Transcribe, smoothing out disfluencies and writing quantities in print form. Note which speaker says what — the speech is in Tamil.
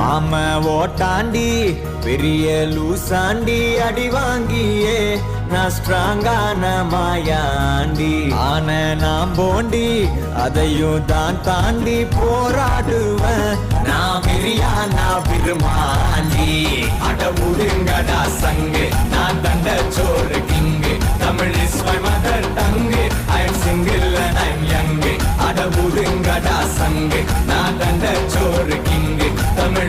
Speaker 1: மாம ஓட்டாண்டி பெரிய லூசாண்டி அடி வாங்கியே நான் ஸ்ட்ராங்கான மாயாண்டி ஆன நான் போண்டி அதையும் தான் தாண்டி போராடுவேன் நான் மிரியானா விருமாண்டி அட முடுங்கடா சங்கு நான் தண்ட சோறு king Tamil is my mother tongue I am single and I am young அட முடுங்கடா சங்கு நான் தண்ட சோறு கிங்கு தமிழ்